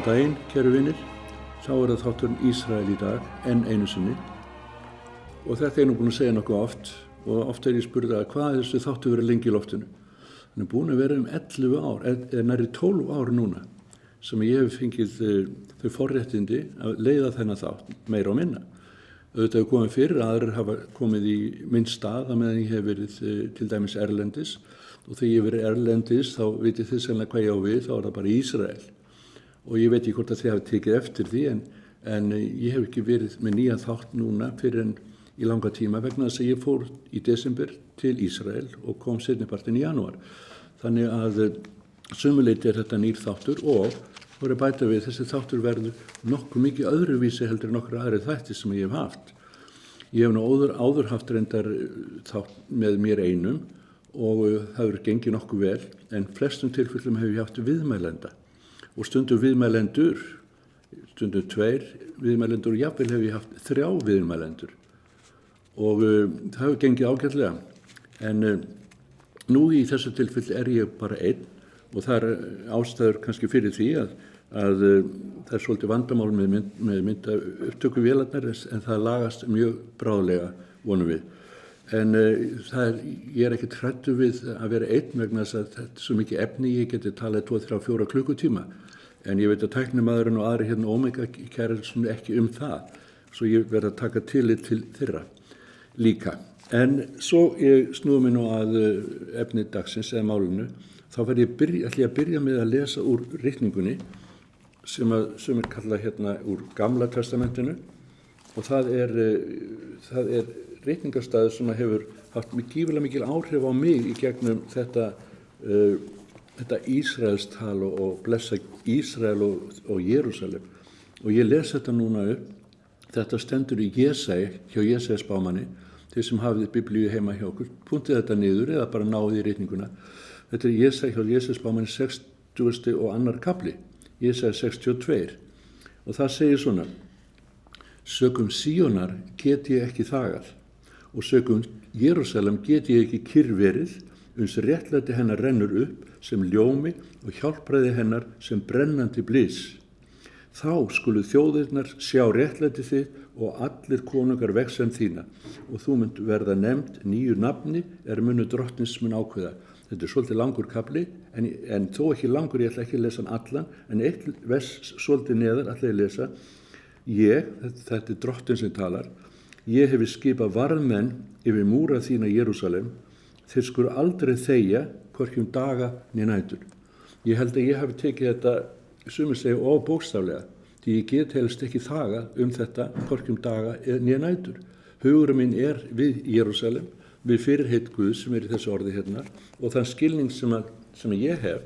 daginn, kæru vinir, þá það þátturinn Ísrael í dag, enn einu sinni. Og þetta nú búin að segja nokkuð oft, og oft ég spurði að hvað þessu þáttur verið lengi í loftinu. Hann búin að vera 11 ár, eða nærri 12 ár núna, sem ég hef fengið þau forréttindi að leiða þennan þátt, meira og minna. Auðvitað hefur komið fyrir, aðrir hafa komið í minn stað, að meðan ég hef verið til dæmis erlendis, og þegar ég hef verið erlendis, þá vitið þið sennilega hvað ég á við, þá það bara Ísrael. Og ég veit ekki hvort að þið hafi tekið eftir því, en ég hef ekki verið með nýja þátt núna fyrir en í langa tíma vegna þess að ég fór í desember til Ísrael og kom seinnipartinn í janúar. Þannig að sumuleyti þetta nýr þáttur og voru að bæta við þessi þáttur verður nokkuð mikið öðruvísi heldur en nokkur aðri þætti sem ég hef haft. Ég hef nú áður haft reyndar þátt með mér einum og það hefur gengið nokkuð vel, en flestum tilfellum hef ég haft viðmælenda. Og stundum viðmælendur, stundum 2 viðmælendur og jafnvel hef ég haft 3 viðmælendur. Og það hefur gengið ágætlega. En nú í þessu tilfelli ég bara einn og það ástæður kannski fyrir því að það svolítið vandamál með mynda upptökuvélarnar en það lagast mjög bráðlega vonum við. En ég ekkert hræddur við að vera einn vegna þess að þetta er svo mikið efni, ég geti talað 2, 3, 4 klukkutíma. En ég veit að tæknimaðurinn og aðri hérna Omega kærir ekki það, svo ég verð að taka tillit til þeirra líka. En svo ég snúi mig nú að efni dagsins eða málinu, þá ætla ég að byrja með að lesa úr ritningunni sem kallað hérna úr Gamla testamentinu og það er ritningarstaður sem hefur haft gífurlega mikil áhrif á mig í gegnum þetta Ísraelstal og blessa Ísrael og Jerúsalem. Og ég les þetta núna upp. Þetta stendur í Jesæ, hjá Jesæs spámanni, þeir sem hafið Biblíu heima hjá okkur, puntið þetta niður eða bara náðið í ritninguna. Þetta er Jesæ hjá Jesæs spámanni 60. og annar kapli, Jesæ 62. Og það segir svona: sökum Síonar get ég ekki þagað og sökum Jerúsalem get ég ekki kyrr verið, uns réttlæti hennar rennur upp sem ljómi og hjálpræði hennar sem brennandi blís. Þá skulu þjóðirnar sjá réttlæti þitt og allir konungar vex sem þína og þú munt verða nefnd nýju nafni munu drottins mun ákveða. Þetta er svolítið langur kapli en þó ekki langur, ég ætla ekki að lesa hann allan, en eitt vers svolítið neðar ætla ég að lesa. Þetta er drottin sem talar, ég hefi skipað varðmenn yfir múra þína Jerúsalem, þeir skulu aldrei þegja hvorki daga né nætur. Ég held að ég hafi tekið þetta sumir segja bókstaflega, því ég get helst ekki þaga þetta hvorki daga né nætur. Hugurinn minn við Jerúsalem, við fyrirheit Guðs sem í þessu orði hérna og þann skilning sem ég hef,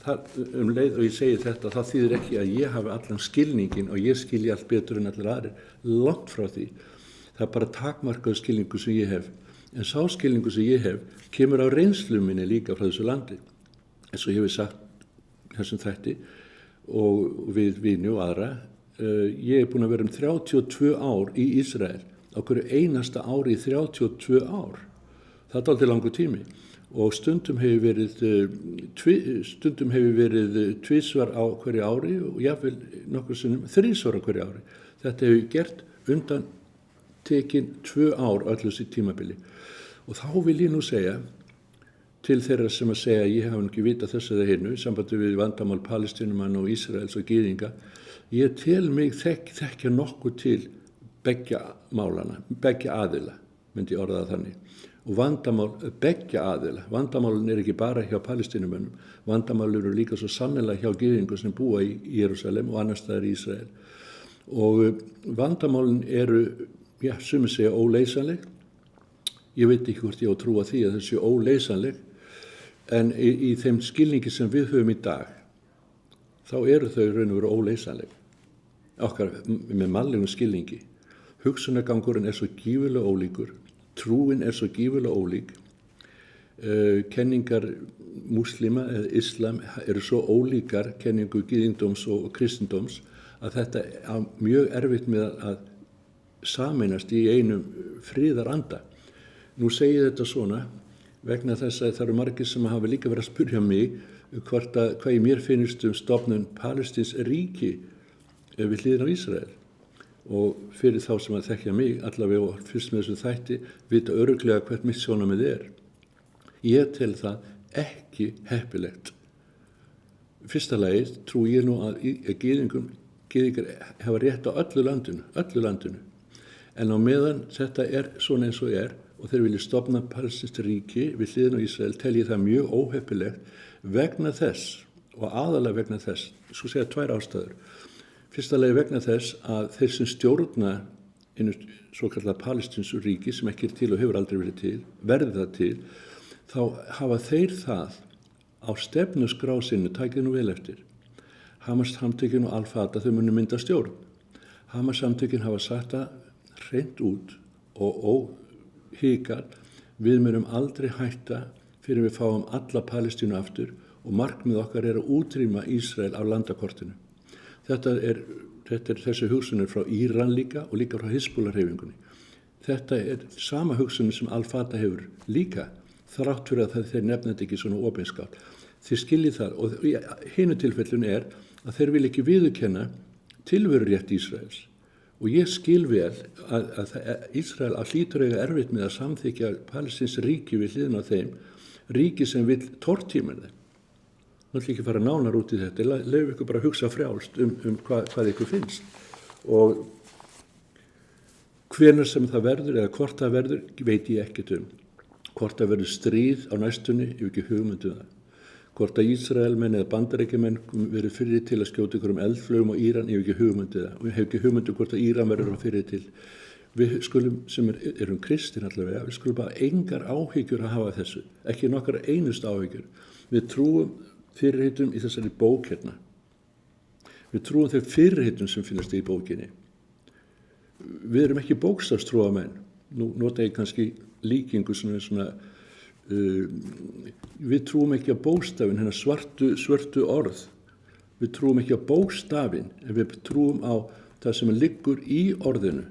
leið og ég segi þetta, það þýðir ekki að ég hafi allan skilningin og ég skilji allt betur en allir aðrir, langt frá því. Það bara takmarkaðu skilningu sem ég hef. En sá skilningu sem ég hef kemur á reynslu minni líka frá þessu landi. Eins og ég hef sagt þessum þætti og við vini og aðra, ég búin að vera 32 ár í Ísrael, á hverju einasta ári í 32 ár. Það er dálítið langur tími og stundum hefur verið tvisvar á hverju ári og jafnvel nokkur sinnum 3 á hverju ári. Þetta hefur gert undan tekin 2 ár öllu sér tímabili. Og þá vil ég nú segja til þeirra sem að segja ég hafa ekki vitað þess eða hinu, sambandi við vandamál Palestínumanna og Ísraels og gyðinga, ég tel mig þekkja nokkuð til beggja málana, beggja aðila, myndi ég orða það þannig. Og vandamál beggja aðila, vandamálun ekki bara hjá Palestínumönnum, vandamálun eru líka svo sannlega hjá gyðingum sem búa í Jerúsalem og annars staðar í Ísrael. Og vandamálun eru, sumir segja óleysanleg. Ég veit ekki hvort ég á að trúa því að þessi óleysanleg, en í þeim skilningi sem við höfum í dag, þá eru þau raun og veru óleysanleg. Okkar með mannlegum skilningi. Hugsunargangurinn svo gífurlega ólíkur, trúin svo gífurlega ólík, kenningar múslima eða islam eru svo ólíkar kenningu gyðingdóms og kristindóms að þetta er mjög erfitt með að sameinast í einum friðaranda. Nú segi ég þetta svona vegna þess að það eru margir sem hafa líka verið að spyrja mig hvað í mér finnst stofnun Palestíns ríki við hliðina á Ísrael. Og fyrir þá sem að þekkja mig, allavega og fyrst með þessu þætti, vita örugglega hvert mitt sjónarmið er. Ég tel það ekki heppilegt. Fyrsta lagi trúi ég nú að gyðingar hafa rétt á öllu landinu. En á meðan þetta er svona eins og er, og þeir vilja stofna Palestínskt ríki við hliðina á Ísrael, tel ég það mjög óheppilegt vegna þess, og aðalega vegna þess, svo segja 2 ástæður. Fyrsta lagi vegna þess að þeir sem stjórna einu svo kallað Palestínsku ríki sem ekki er til og hefur aldrei verið til, verði það til, þá hafa þeir það á stefnuskrá sinni, takið nú vel eftir. Hamas-samtökin og Al-Fatah, þau munu mynda stjórn. Hamas-samtökin hafa sagt það hreint út og óhikað, við munum aldrei hætta fyrir við fáum alla Palestínu aftur og markmið okkar er að útrýma Ísrael af landakortinu. Þetta er þessi hugsunir frá Íran líka og líka frá Hizbullah-hreyfingunni. Þetta er sama hugsunir sem Al-Fatah hefur líka, þrátt fyrir að þeir nefna þetta ekki svona opinskátt. Þeir skiljið það og í hinu tilfellinu er að þeir vil ekki viðurkenna tilverurétt Ísraels. Og ég skil vel að Ísrael hlýtur eiga erfitt með að samþykja Palestíns ríki við hliðina á þeim, ríki sem vil tortíma þeim. Nú ætlum ekki að fara nánar út í þetta, leyfum ykkur bara að hugsa frjálst hvað ykkur finnst. Og hvenær sem það verður eða hvort það verður, veit ég ekkert Hvort það verður stríð á næstunni, ég hef ekki hugmynd það. Hvort að Ísraelmenn eða Bandaríkjamenn verður fyrir til að skjóta ykkur eldflaugum á Íran, ég hef ekki hugmynd það. Og ég hef ekki hugmynd hvort að Íran verður fyrir til. Við skulum, sem erum kristin allavega, við skulum bara engar áhyggjur að hafa þessu, ekki nokkar einust áhyggjur. Við trúum fyrirheitum í þessari bók hérna. Við trúum þeir fyrirheitum sem finnast í bókinni. Við erum ekki bókstafstrúarmenn. Nú nota ég kannski líkingu svona við trúum ekki á bókstafinn, hennar svörtu orð. Við trúum ekki á bókstafinn, en við trúum á það sem liggur í orðinu,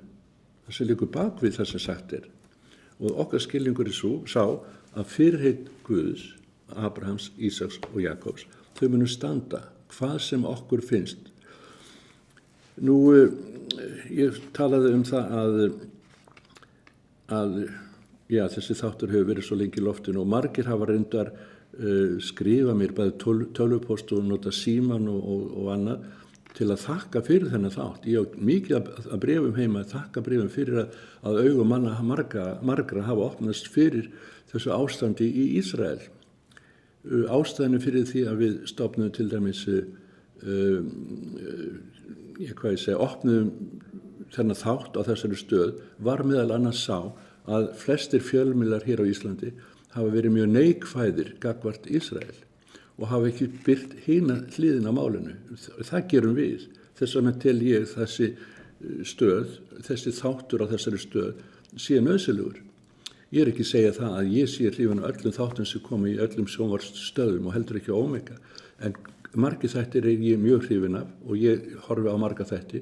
það sem liggur bakvið það sem sagt er. Og okkar skilningur er sá að fyrirheit Guðs, Abrahams, Ísaks og Jakobs, þau munu standa, hvað sem okkur finnst. Nú, ég talaði það að þessi þáttur hefur verið svo lengi í loftinu og margir hafa reyndar skrifa mér bæði tölvupost og nota síman og annað til að þakka fyrir þennan þátt. Ég á mikið að bréfum heima, þakka bréfum fyrir að augum manna margra hafa opnast fyrir þessu ástandi í Ísrael. Ástæðinu fyrir því að við stofnum til dæmis opnum þennan þátt á þessari stöð var meðal annars sá að flestir fjölmiðlar hér á Íslandi hafa verið mjög neikvæðir gagnvart Ísrael og hafa ekki birt hina hliðina á málinu. Það gerum við. Þess vegna tel ég þessi þáttur á þessari stöð sé nauðsynlegur. Ég er ekki að segja það að ég sé hrifinn af öllum þáttum sem koma í öllum sjónvarpsstöðum og heldur ekki á Omega. En margir þættir er ég mjög hrifinn af og ég horfi á marga þætti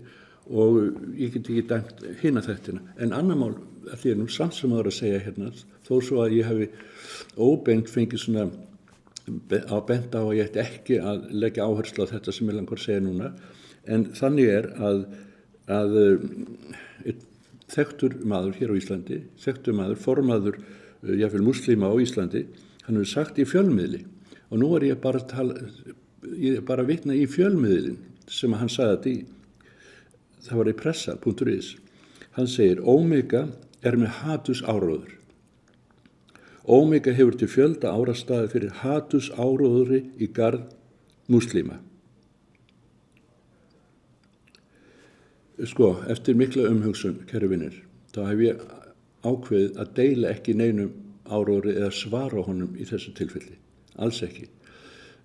og ég get ekki dæmt hina þættina. En annar mál að ég samt sem að segja hérna, þó svo að ég hefi óbeint fengið svona bent á að ég ætti ekki að leggja áherslu á þetta sem ég langar að segja núna. En þannig er að þekktur maður hér á Íslandi, þekktur maður, formaður jafnvel múslíma á Íslandi, hann hefur sagt í fjölmiðli og nú er ég bara að vitna í fjölmiðlin sem hann sagði þetta í, það var í pressa.is. Hann segir, Omega er með hatursáróður. Omega hefur til fjölda árastaði fyrir hatursáróðri í garð múslíma. Sko, eftir mikla umhugsun, kæru vinir, þá hef ég ákveðið að deila ekki neinum áróðri eða svara honum í þessu tilfelli. Alls ekki.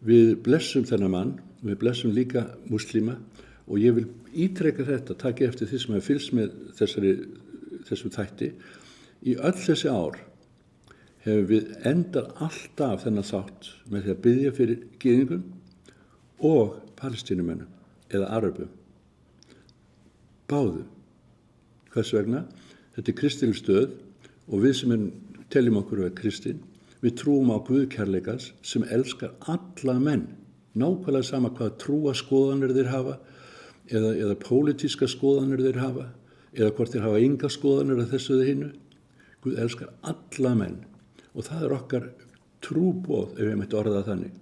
Við blessum þennan mann, við blessum líka múslíma og ég vil ítreka þetta, taka eftir því sem hefur fylgst með þessum þætti. Í öll þessi ár hefur við endað alltaf þennan þátt með því að biðja fyrir gyðingum og palestínumönnum eða arabum. Báðum. Hvers vegna? Þetta er kristileg stöð og við sem teljum okkur að vera kristin, Við trúum á guðkærleikans sem elskar alla menn, nákvæmlega sama hvað trúaskoðanir þeir hafa, eða pólitíska skoðanir þeir hafa, eða hvort þeir hafa enga skoðanir af þessu eða hinu. Guð elskar alla menn og það okkar trúboð, ef ég mætti orða það þannig,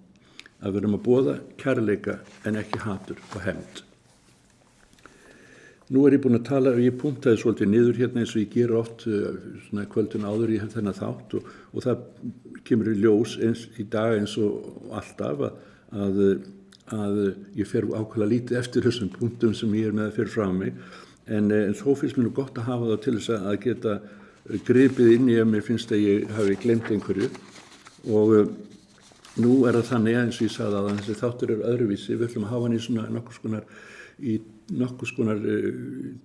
að við erum að boða kærleika en ekki hatur og hefnd. Nú ég búin að tala, ég punktaði svolítið niður hérna eins og ég ger oft svona kvöldin áður ég hef þennan þátt og það kemur í ljós í dag eins og alltaf að ég fer ákveðlega lítið eftir þessum punktum sem ég með að fyrir frá mig en þó finnst mér nú gott að hafa það til þess að geta gripið inn í ef mér finnst að ég hafi glemt einhverju og nú það þannig eins og ég sagði að þessi þáttur öðruvísi, við ætlum að hafa hann í svona nokkurs konar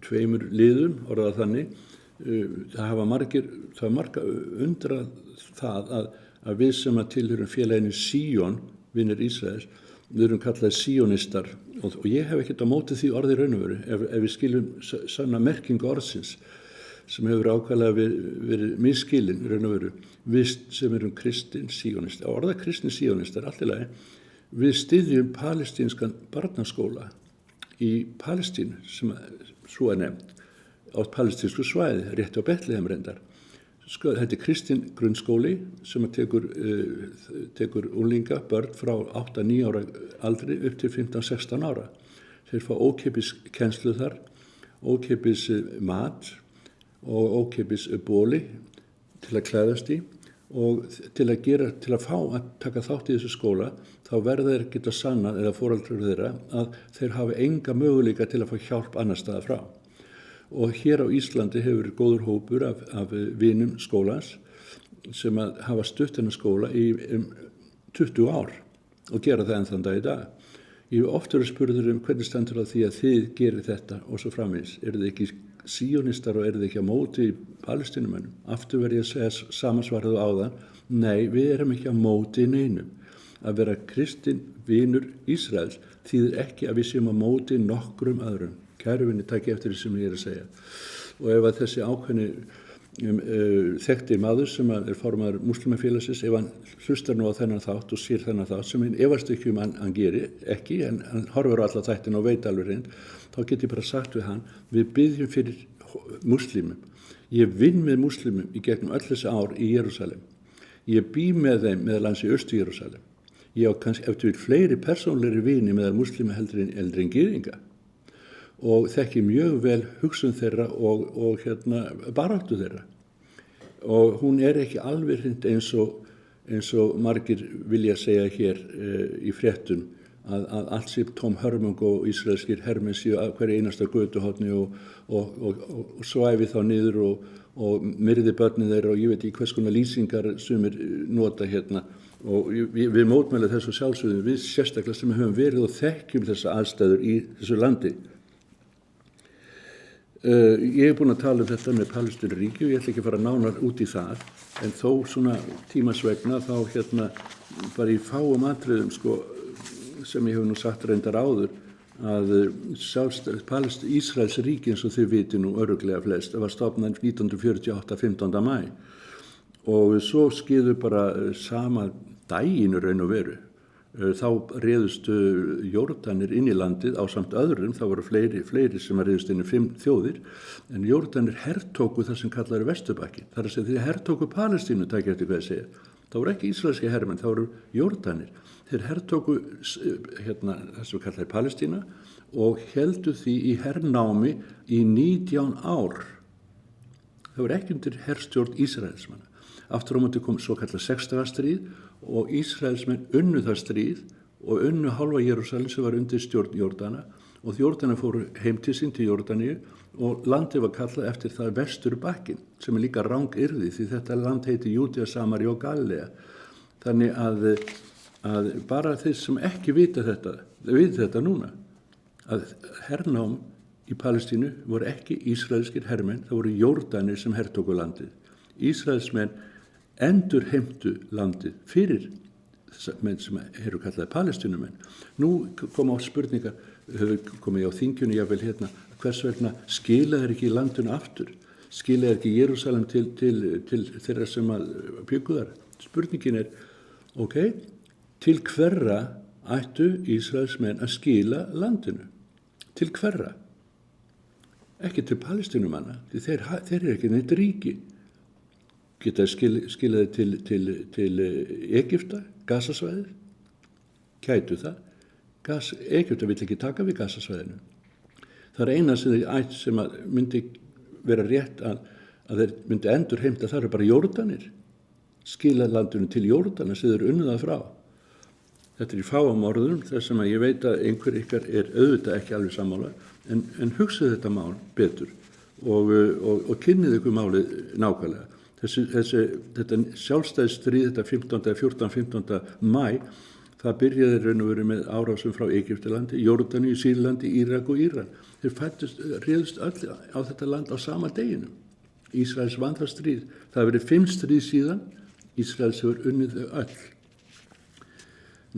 tveimur liðum, orðað þannig. Það var marga undrað það að við sem að tilhörum félaginu Síón, vinir Ísraels, við erum kallaði síónistar og ég hef ekkert á móti því orði raun og veru ef við skiljum sanna merkingu orðsins sem hefur ákvæðlega verið misskilin raun og veru. Við sem erum kristin síónistar, orða kristin síónistar, allt í lagi, við styðjum palestínskan barnaskóla í Palestínu sem svo nefnt á palestínsku svæði, rétt á Betlehem reyndar. Þetta kristin grunnskóli sem tekur unglinga, börn frá 8-9 ára aldri upp til 15-16 ára. Þeir fá ókeypis kennslu þar, ókeypis mat og ókeypis bóli til að klæðast í og til að fá að taka þátt í þessu skóla þá verða þeir geta sannað eða foreldrar þeirra að þeir hafi enga möguleika til að fá hjálp annar staðar frá. Og hér á Íslandi hefur góður hópur af vinum skólans sem að hafa stutt þennan skóla í 20 ár og gera það enn þann dag í dag. Ég hef oft verið spurður hvernig stendur á því að þið gerir þetta og svo framvegis. Þið ekki síónistar og þið ekki á móti palestínumönnum? Aftur verð ég að segja samansvarðu á það. Nei, við erum ekki á móti neinum. Að vera kristin vinur Ísraels þýðir ekki að við séum á móti nokkrum öðrum. Kæru vinni, taki eftir því sem ég að segja. Og ef að þessi ákveðni þekkti maður sem formaður múslimafélagsins, ef hann hlustar nú á þennan þátt og sér þennan þátt sem efast ekki hann geri ekki, en hann horfir á alla þættina og veit alveg hreint, þá get ég bara sagt við hann, við byggjum fyrir múslimum. Ég vinn með múslimum í gegnum öll þessi ár í Jerúsalem. Ég bý með þeim meðal hans í Austur-Jerúsalem. Ég á kannski eftir fleiri persónlegri vini meðal múslima heldur en gyðinga. Og þekki mjög vel hugsun þeirra og baráttu þeirra. Og hún ekki alveg hreint eins og margir vilja segja hér í fréttum að allt sé tóm hörmung og ísraelskir hermenn séu að hverju einasta götuhorni og svæfi þá niður og myrði börnin þeirra og ég veit ekki hvers konar lýsingar sumir nota hérna. Og við mótmælum þessu sjálfsögðum við sérstaklega sem höfum verið og þekkjum þessa aðstæður í þessu landi. Ég búin að tala þetta með Palestínuríki og ég ætla ekki að fara nánar út í það en þó svona tímans vegna þá bara í fáum atriðum sem ég hef nú sagt reyndar áður að Ísraels ríki eins og þið viti nú örugglega flest var stofnað 1948 15. maí og svo skiður bara sama daginn raun og veru. Þá réðust Jórdanir inn í landið ásamt öðrum, þá voru fleiri sem réðust inn í 5 þjóðir, en Jórdanir hertóku það sem kallar Vesturbakki. Það að segja þeir hertóku Palestínu, takk eftir hvað ég segja. Það voru ekki ísraelski hermenn, það voru Jórdanir. Þeir hertóku það sem kallar Palestína og héldu því í hernámi í 19 ár. Það voru ekki undir herstjórn Ísraelsmanna. Aftur á móti kom svo kallar 6 daga stríð og Ísraelsmenn unnu það stríð og unnu hálfa Jerúsalem sem var undir stjórn Jordana og Jordana fóru heim til sín til Jordaníu og landið var kallað eftir það Vesturbakkin sem líka rangyrði því þetta land heiti Júdea, Samaría og Galilea. Þannig að bara þeir sem ekki vita þetta núna að hernám í Palestínu voru ekki ísraelskir hermenn, það voru Jordanir sem hertóku landið. Ísraelsmenn endur heimtu landið fyrir þessar menn sem eru kallaði Palestínumenn. Nú koma á spurningar, komið á þingjunni jável hvers vegna skila þeir ekki landinu aftur? Skila þeir ekki Jerúsalem til þeirra sem bjuggu þar? Spurningin ok, til hverra ættu Ísraelsmenn að skila landinu? Til hverra? Ekki til Palestínumanna, því þeir eru ekki neitt ríki. Geta skilaði til Egypta, Gazasvæðið? Gætu það? Egypta vill ekki taka við Gazasvæðinu. Það eina sem myndi vera rétt að þeir myndi endur heimta, það eru bara Jórdanir. Skila landinu til Jórdanar sem þeir unnu það frá. Þetta í fáum orðum, þess sem að ég veit að einhver ykkar auðvitað ekki alveg sammála, en hugsaðu þetta mál betur og kynnið ykkur málið nákvæmlega. Þetta sjálfstæðisstríð, þetta 14-15. Maí, það byrjaði raun og veru með árásum frá Egyptalandi, Jórdaníu, Sýrlandi, Írak og Íran. Þeir réðust öll á þetta land á sama deginum. Ísraels vann það stríð. Það hefur verið 5 stríð síðan, Ísraels hefur unnið þau öll.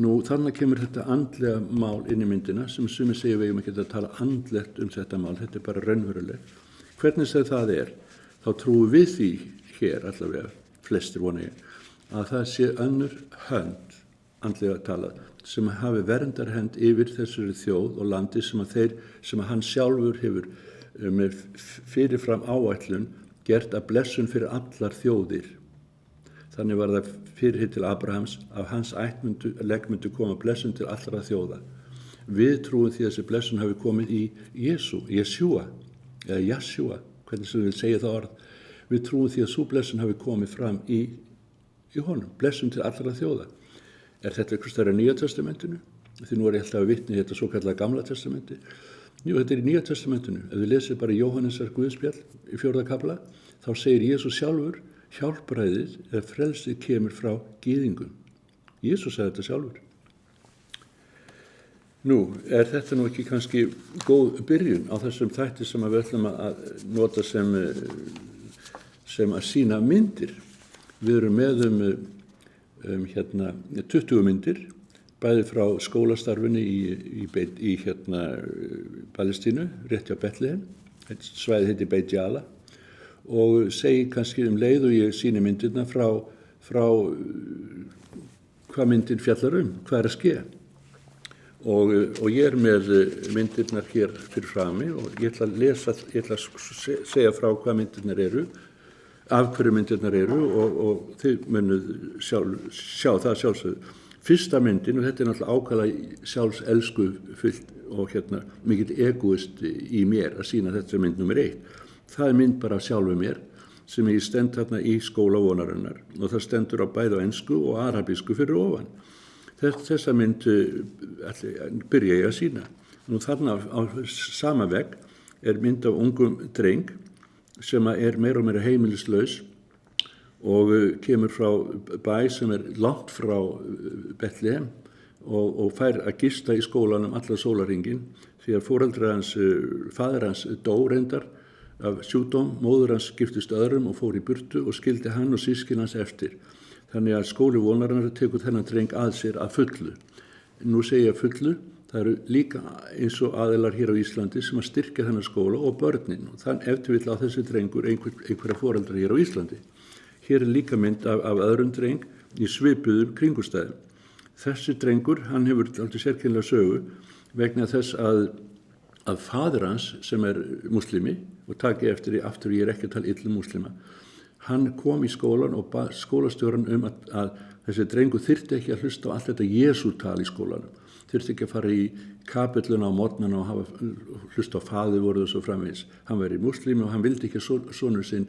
Nú, þannig kemur þetta andlega mál inn í myndina sem sumir segja við ekki að tala andlegt þetta mál, þetta bara raunverulegt. Hvernig sem það þá trúum við því hér allavega, flestir vona ég, að það sé önnur hönd, andlega talað, sem hafi verndarhend yfir þessari þjóð og landi sem hann sjálfur hefur með fyrirfram áætlun gert að blessun fyrir allar þjóðir. Þannig var það fyrirheit til Abrahams af hans legg myndu koma blessun til allra þjóða. Við trúum því að þessi blessun hafi komið í Jesúa, eða Jasjúa, hvernig sem við segja það orð. Við trúum því að sú blessun hafi komið fram í honum, blessun til allra þjóða. Þetta einhvers staðar í Nýja testamentinu? Því nú ég alltaf að vitni þetta svo kallaða Gamla testamenti. Jú, þetta í Nýja testamentinu. Ef við lesum bara Jóhannesar Guðspjall í 4. kafla, þá segir Jesús sjálfur, hjálpræðið eða frelsið kemur frá gyðingum. Jesús sagði þetta sjálfur. Nú, þetta nú ekki kannski góð byrjun á þessum þætti sem við ætlum að nota sem að sýna myndir. Við erum með 20 myndir, bæði frá skólastarfinu í Palestínu, rétt hjá Betlehem, svæðið heiti Beit Jala, og segi kannski leið og ég sýni myndirna frá hvað myndin fjallar hvað að ske. Og ég með myndirnar hér fyrir frami og ég ætla að segja frá hvað myndirnar eru, af hverju myndirnar eru og þið munuð sjá það sjálfsögðu. Fyrsta myndin, og þetta náttúrulega ákvæðlega sjálfselsku fyllt og mikill egoist í mér að sýna þetta mynd nummer 1. Það mynd bara af sjálfu mér sem ég stend þarna í skóla vonarinnar og það stendur á bæði á ensku og arabísku fyrir ofan. Þessa mynd byrja ég að sýna. Nú þarna á sama vegg mynd af ungum dreng sem meira og meira heimilislaus og kemur frá bæ sem langt frá Betlehem og fær að gista í skólanum allan sólarhringinn því að foreldrar hans, faðir hans dó reyndar af sjúkdóm, móður hans giftist öðrum og fór í burtu og skildi hann og systkin hans eftir. Þannig að skóli vonarinnar tekur þennan dreng að sér að fullu. Nú segi ég fullu, það eru líka eins og aðilar hér á Íslandi sem að styrkja þennan skóla og börnin. Og þann eftir vill á þessi drengur einhverja foreldrar hér á Íslandi. Hér líka mynd af öðrum dreng í svipuðum kringustæðum. Þessi drengur, hann hefur aldrei sérkennilega sögu vegna þess að faðir hans sem muslimi og taki eftir því aftur ég ekki að tala illa muslima. Hann kom í skólan og bað skólastjóran að þessi drengur þyrfti ekki að hlusta á allt þetta Jesútal í skólanum. Þyrfti ekki að fara í kapelluna á morgnana og hlusta á faðirvorið og svo framvegis. Hann væri muslimi og hann vildi ekki að sonur sinn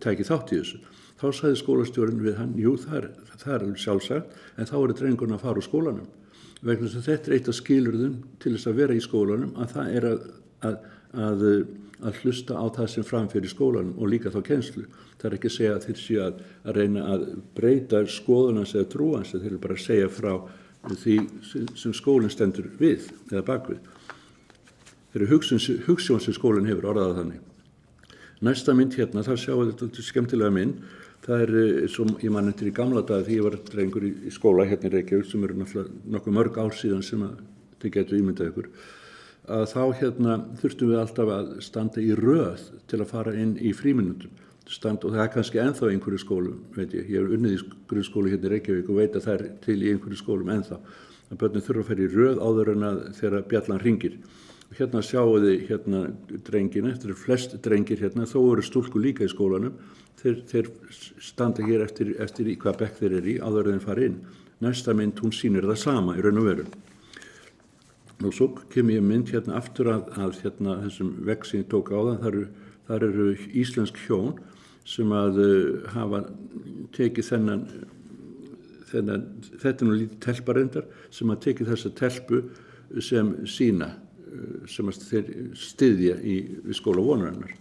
tæki þátt í þessu. Þá sagði skólastjórinn við hann, jú, það sjálfsagt, en þá drengurinn að fara úr skólanum. Vegna þess að þetta eitt af skilyrðum til þess að vera í skólanum, að það að hlusta á það sem framfyrir í skólanum og líka þá kennslu. Það ekki að segja að þeir séu að reyna að breyta skoðunans eða trúans, þeir bara að segja frá því sem skólinn stendur við eða bakvið. Þeir hugsjón sem skólinn hefur orðað þannig. Næsta mynd hérna, það sjáum við þetta skemmtilega mynd. Það svo ég man eftir í gamla daga því ég var drengur í skóla hérna í Reykjavík sem náttúrulega nokkuð mörg ár síðan sem þið getur ímyndað ykkur. Að þá þurftum við alltaf að standa í röð til að fara inn í frímínútum. stand og það kannski ennþá í einhverju skólum, veit ég hef unnið í grunnskólu hérna í Reykjavík og veit að það til í einhverju skólum ennþá, að börnin þurfa að fara í röð áður en að þegar bjallan hringir. Og hérna sjáu þið hérna drengina, þetta flest drengir hérna, þó eru stúlkur líka í skólanum, þeir standa hér eftir í hvað bekk þeir eru í áður en þeir fara inn. Næsta mynd, hún sýnir það sama í raun og veru. Og svo kem ég mynd hérna aftur að hérna þessum vegg sem ég tók á það, þar eru íslensk hjón sem að hafa tekið þetta nú lítið telparendar, sem að tekið þessa telpu sem sína, sem að þeir styðja við skóla vonarinnar.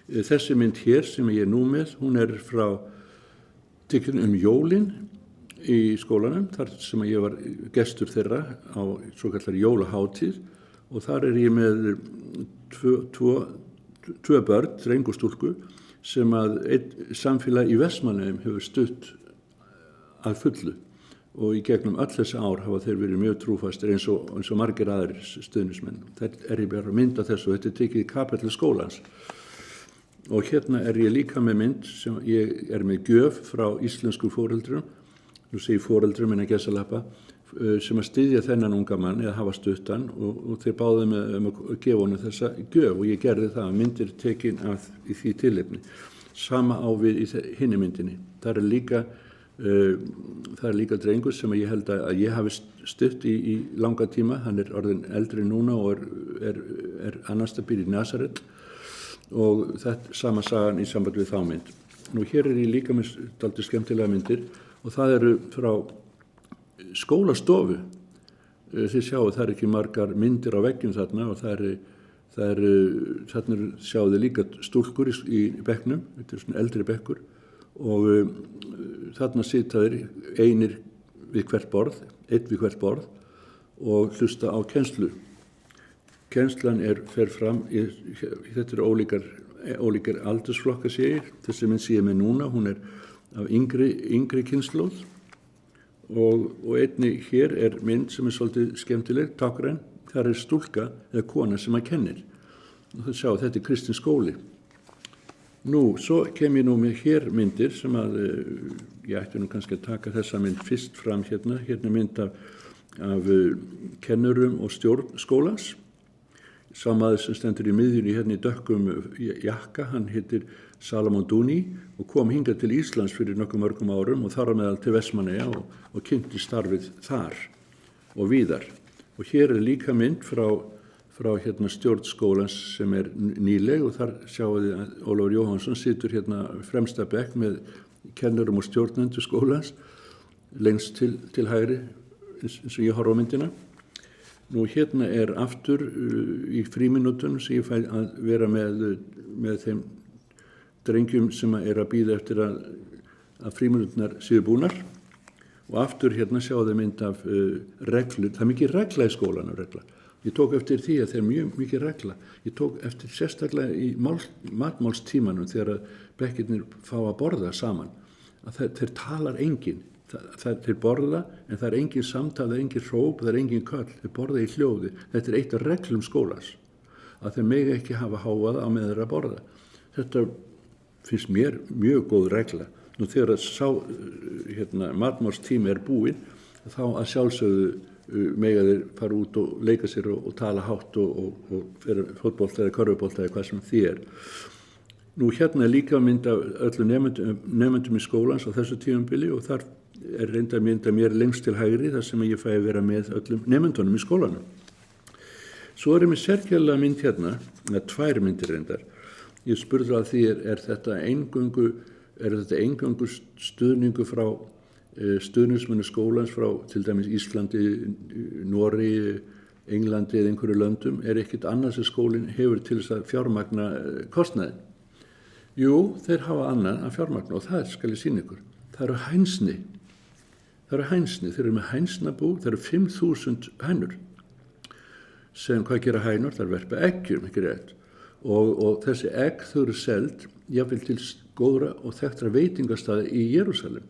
Þessi mynd hér sem ég er nú með, hún er frá tekin jólin í skólanum, þar sem að ég var gestur þeirra á svo kallar jólahátíð og þar er ég með tvö börn, dreng og stúlku, sem að einn samfélag í Vestmannaeyjum hefur stutt að fullu og í gegnum öll þessi ár hafa þeir verið mjög trúfastir eins og margir aðrir stuðningsmenn. Þetta er ég bara að mynda þessu og þetta er tekið í kapelli skólans. Og hérna er ég líka með mynd sem ég er með gjöf frá íslensku foreldrum, nú segi foreldrum en að gesalappa, sem að styðja þennan unga mann eða hafa stuttan og þeir báðu mig að gefa honum þessa gjöf og ég gerði það, myndir tekin í því tilefni. Sama á við í hinni myndinni. Það er líka drengur sem ég held að ég hafi stutt í langa tíma, hann er orðin eldri núna og er annars að býr í Nasaret og þetta sama sagan í samband við þá mynd. Nú hér er ég líka með dálítið skemmtilega myndir og það eru frá skólastofu. Þið sjáu það er ekki margar myndir á veggjum þarna og þarna sjáu þið líka stúlkur í bekknum, þetta er svona eldri bekkur og þarna sita þeir einir við hvert borð, einn við hvert borð og hlusta á kennslu. Kennslan fer fram, þetta eru ólíkar aldursflokka segir, þessi mynd sé ég með núna, hún er af yngri kynslóð og einni hér er mynd sem er svolítið skemmtileg, tákgræn, þar er stúlka eða kona sem að kennir. Og það sjá, þetta er kristinn skóli. Nú, svo kem ég nú með hér myndir sem að, ég ætti nú kannski að taka þessa mynd fyrst fram hérna mynd af kennurum og stjórn skólans. Sá maður sem stendur í miðjunni hérna í dökkum jakka, hann heitir Salomon Duni og kom hingað til Íslands fyrir nokkuð mörgum árum og þar á meðal til Vestmannaeyja og kynnti starfið þar og víðar. Og hér er líka mynd frá hérna stjórnskólans sem er nýleg og þar sjáum við að Ólafur Jóhannsson situr hérna fremsta bekk með kennurum og stjórnendur skólans lengst til hægri eins og ég horf á myndina. Nú hérna er aftur í frímínútunum sem ég fæ að vera með þeim drengjum sem er að bíða eftir að frímínúturnar séu búnar og aftur hérna sjáu þau mynd af reglur. Það er mikið regla í skólanum, regla. Ég tók eftir því að það er mjög mikið regla. Ég tók eftir sérstaklega í matmálstímanum þegar að bekkirnir fá að borða saman. Að þeir talar enginn. Þeir borða en það er engin samtal, það er engin hróp, það er engin köll. Þeir borða í hljóði. Þetta er eitt af reglum skólans. Að þeir mega ekki hafa hávaða á með þeirra að borða. Þetta finnst mér mjög góð regla. Nú þegar að matmálstími er búinn þá að sjálfsögðu mega þeir fara út og leika sér og tala hátt og fyrir fótbolta eða körfubolta eða hvað sem því er. Nú hérna er líka mynd af öllum nemendum í skólans á þessu tímabili og þar er reynda mynd af mér lengst til hægri þar sem ég fæ að vera með öllum nemendunum í skólanum. Svo er ég með sérkjærlega mynd hérna, eða tvær myndir reyndar. Ég spurði að því er þetta eingöngu stuðningu frá stuðningsmennu skólans frá til dæmis Íslandi, Noregi, Englandi eða einhverju löndum, er ekkert annað sem skólinn hefur til þess að fjármagna kostnaðinn. Jú, þeir hafa annað að fjármagna og það skal ég sýna ykkur. Það eru hænsni. Þeir eru með hænsnabú, það eru 5.000 hænur. Sem hvað gera hænur? Það verpa eggjum, ekki rétt. Og þessi egg þau eru seld, jafnvel til góðra og þekktra veitingastaði í Jerúsalem.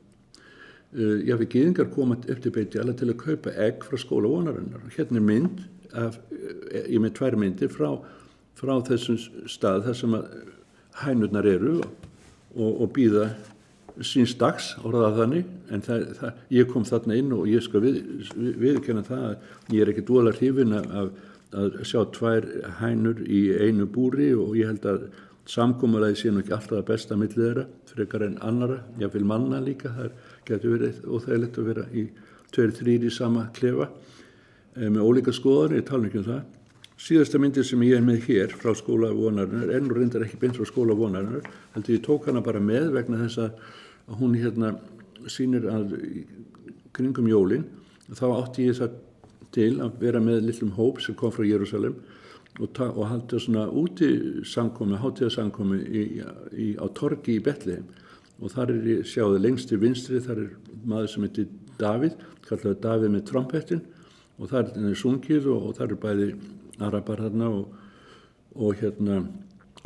Jafnvel gyðingar koma eftir beiti alveg til að kaupa egg frá skóla vonarinnar. Hérna er mynd, ég með tvær myndir frá þessum stað þar sem að hænurnar eru og bíða síns dags, orðað þannig, en ég kom þarna inn og ég skal viðurkenna það að ég ekki voðalega hrifinn að sjá 2 hænur í einu búri og ég held að samkomulagið sé nú ekki alltaf það besta milli þeirra, frekar en annara, jafnvel manna líka, það getur verið óþægilegt að vera í 2-3 í sama klefa með ólíka skoðanir, ég tala ekki það. Síðasta myndin sem ég með hér frá skóla vonarinnar, nú reyndar ekki beint frá skóla vonarinnar, heldur ég tók hana bara með vegna þess að hún sýnir að kringum jólin, þá átti ég það til að vera með litlum hóp sem kom frá Jerúsalem og halda svona hátíðarsamkomu á torgi í Betlehem og þar ég sjáði lengst til vinstri, þar maður sem heitir Davíð, kallaði Davíð með trompettin og þar sungið og þar bæði arabar þarna og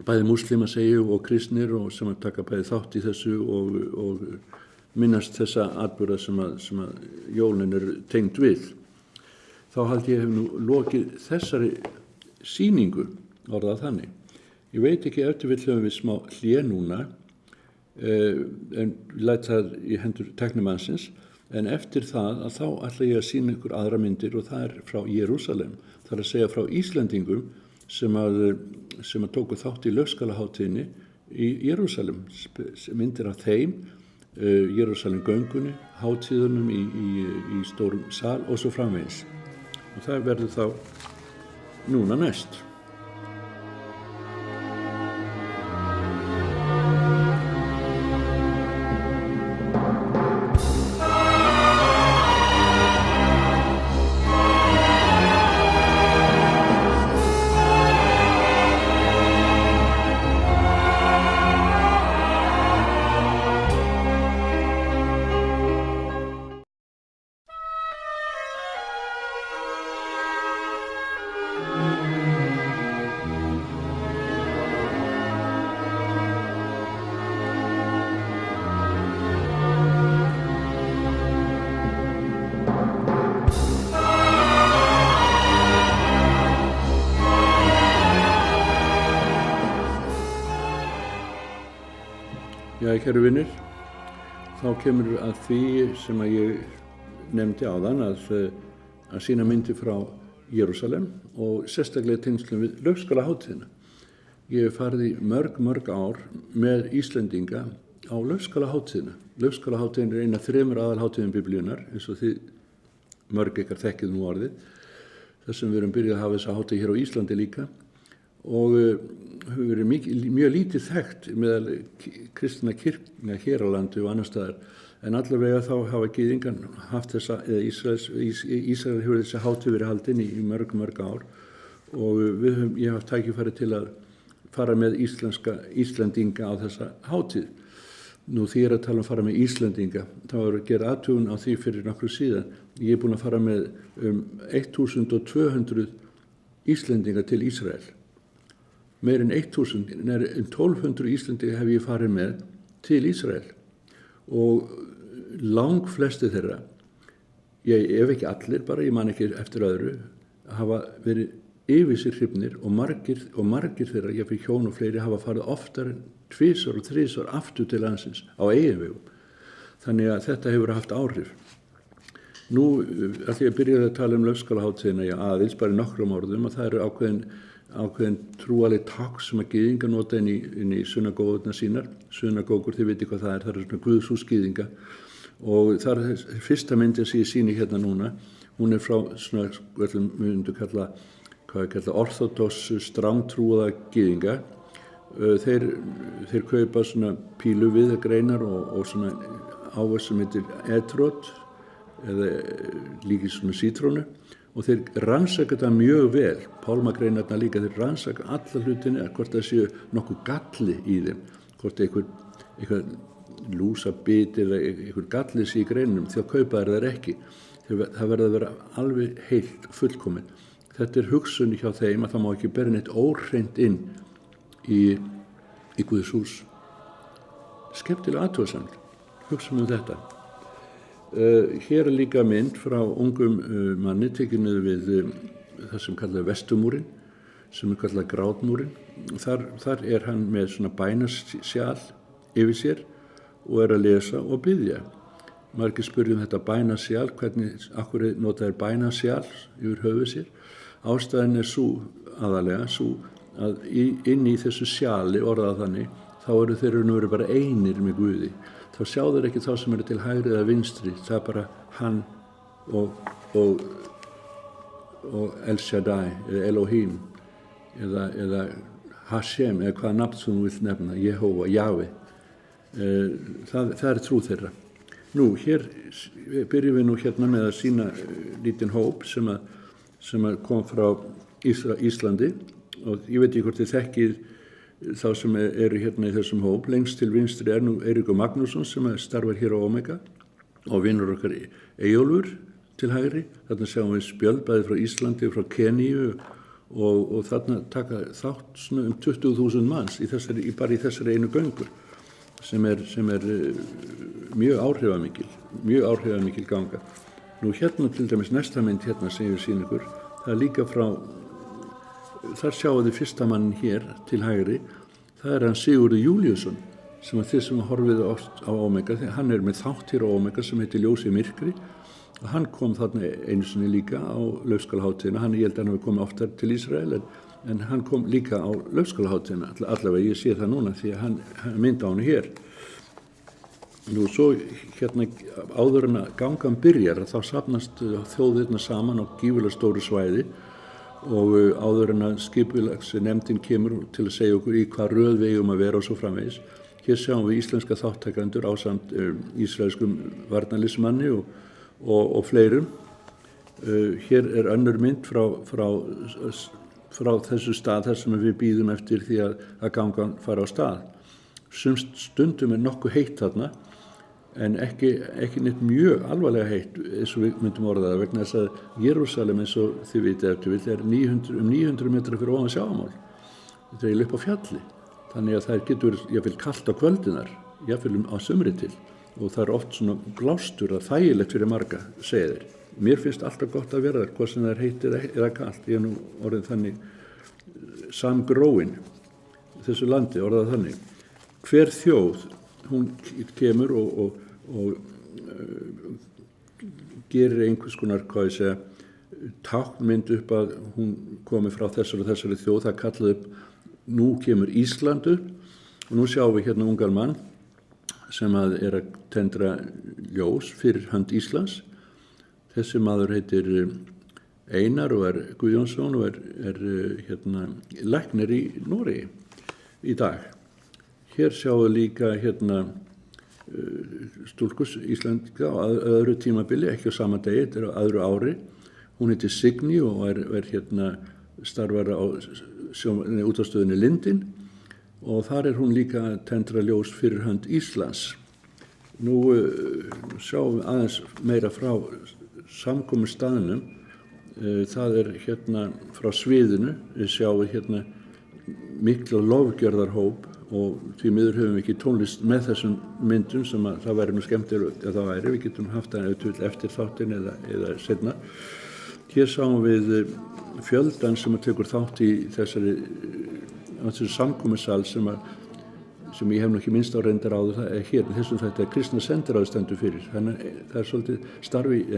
bæði múslima segju og kristnir og sem að taka bæði þátt í þessu og minnast þessa atburða sem að jólin tengd við. Þá haldi ég hef nú lokið þessari sýningu, orðað þannig. Ég veit ekki eftir höfum við smá hlé núna, en læt það í hendur tæknimannsins, en eftir það að þá ætla ég að sýna ykkur aðra myndir og það frá Jerúsalem. Það að segja frá Íslendingum sem að tóku þátt í Laugskálaháttíðinni í Jerúsalem. Myndir af þeim, Jerúsalem göngunni, hátíðunum í stórum sal og svo framvegis. Og það verður þá núna næst. Já, kæru vinir, þá kemur að því sem að ég nefndi áðan að sýna myndir frá Jerúsalem og sérstaklega tengslum við Laugskálaháttíðina. Ég hef farið í mörg ár með Íslendinga á Laugskálaháttíðina. Laugskálaháttíðin eina af 3 aðalhátíðum Biblíunnar, eins og þið mörg ykkar þekkið nú orðið, þar sem við erum byrjað að hafa þessa hátíð hér á Íslandi líka og hefur verið mjög lítið þekkt meðal kristinna kirkna hér á landi og annar staðar, en allavega þá hafa gyðingar haft þessa, eða Ísrael hefur þessi hátíð verið haldin í mörg ár og ég hef haft tækifæri til að fara með Íslendinga á þessa hátíð. Nú því að tala fara með Íslendinga, þá að gera athugun á því fyrir nokkru síðan. Ég búinn að fara með 1200 Íslendinga til Ísrael. Meir en 1000, 1200 Íslendinga hef ég farið með til Ísrael og langflesti þeirra, ef ekki allir, bara ég man ekki eftir öðru, hafa verið yfir sér hrifnir og margir þeirra, ég fyrir hjón og fleiri, hafa farið oftar en 2 og 3 aftur til landsins á eigin vegum. Þannig að þetta hefur haft áhrif. Nú ætla ég að byrja að tala Laugskálaháttíðina aðeins bara í nokkrum orðum og það eru ákveðin trúaleg tákn sem að gyðingar nota inn í synagógurnar sínar. Synagógur, þið viti hvað það er svona guðshús gyðinga og það er fyrsta myndin sem ég sýni hérna núna. Hún frá svona, við myndum kalla orthodox strángtrúaða gyðinga. Þeir kaupa svona pílu við greinar og svona ávöxt sem heitir edrót eða líkir svona sítrónu og þeir rannsaka þetta mjög vel, pálmagreinarnar líka, þeir rannsaka alla hlutina, hvort það séu nokkuð galli í þeim, hvort eitthvað lúsabit eða eitthvað galli sé í greinunum, því að kaupa þær ekki. Það verður að vera alveg heilt fullkomin. Þetta er hugsun hjá þeim að það má ekki bera neitt óhreint inn í Guðs hús. Skemmtilega athugasemd, hugsun þetta. Hér er líka mynd frá ungum manni tekinu við það sem kallað Vesturmúrin, sem kallað Grátmúrin. Þar er hann með svona bænasjal yfir sér og að lesa og biðja. Margir spurði þetta bænasjál, akkur notaðir bænasjál yfir höfuð sér. Ástæðan svo aðalega svo að inn í þessu sjali, orðað þannig, þá eru þeir nú bara einir með Guði. Þá sjá þeir ekki þá sem eru til hægri eða vinstri, það bara hann og El Shaddai eða Elohim eða Hashem eða hvaða nafn sem þú vilt nefna, Jehova, Jahve. Það er trú þeirra. Nú, hér byrjum við nú hérna með að sýna lítinn hóp sem kom frá Íslandi og ég veit ekki hvort þið þekkið þá sem eru hérna í þessum hóp. Lengst til vinstri nú Eiríkur Magnússon sem starfar hér á Omega og vinnur okkar Eyjólfur til hægri. Þarna sjáum við spjöld bæði frá Íslandi og frá Keníu og þarna taka þátt 20.000 manns bara í þessari einu göngu sem er mjög áhrifamikil ganga. Nú hérna til dæmis næsta mynd hérna sem ég sýn ykkur, það er líka frá, þar sjáum við fyrsta mann hér til hægri, það er hann Sigurður Júlíusson sem þið sem horfið oft á Omega, hann er með þátt hér á Omega sem heitir Ljós í myrkri og hann kom þarna einu sinni líka á Laufskálaháttíðina, ég held að hann hefur komið oftar til Ísrael en hann kom líka á Laufskálaháttíðina, allavega ég sé það núna því að hann myndi á hann hér. Nú svo hérna áður en að gangan byrjar þá safnast þjóðirna saman á gífurlega stóru svæði og áður en að skipulagsnefndin kemur til að segja okkur í hvað röð við eigum að vera og svo framvegis. Hér sjáum við íslenska þáttakendur ásamt ísraelskum varnarliðsmanni og fleirum. Hér er önnur mynd frá þessu stað þar sem við bíðum eftir því að gangan fara á stað. Stundum nokkuð heitt þarna en ekki neitt mjög alvarlega heitt eins og við myndum orða það vegna þess að Jerúsalem eins og þið vitið eftir vill er 900 metra fyrir ofan sjávarmál. Þetta er upp á fjalli þannig að það getur jafnvel kalt á kvöldinar, jafnvel á sumri til og það er oft svona blástur að þægilegt fyrir marga, segja þeir. Mér finnst alltaf gott að vera þar, hvað sem það er heitt eða kalt. Ég er nú orðið þannig samgróin þessu landi, orðað þannig. Hver þjóð, hún kemur og gerir einhvers konar, táknmynd upp að hún komi frá þessari þjóð. Það kallaði upp, nú kemur Ísland upp og nú sjáum við hérna ungan mann sem að tendra ljós fyrir hönd Íslands. Þessi maður heitir Einar og Guðjónsson og er læknir í Noregi í dag. Hér sjáum við líka stúlkus Íslandika á öðru tímabili, ekki á sama degi, þetta er á öðru ári. Hún heitir Signý og starfar á útvarpsstöðinni Lindin og þar er hún líka að tendra ljós fyrir hönd Íslands. Nú sjáum við aðeins meira frá samkomustaðnum, það er frá sviðinu, við sjáum mikla lofgjörðarhóp og því miður höfum við ekki tónlist með þessum myndum sem að það væri nú skemmtilegt ef það væri, við getum haft það eftir þáttinn eða seinna. Hér sáum við fjöldan sem að tekur þátt í þessu samkomusal sem ég hef nú ekki minnst á reyndar áður, það er hér, þessum þetta kristna sendiráð stendur fyrir. Þannig það er svolítið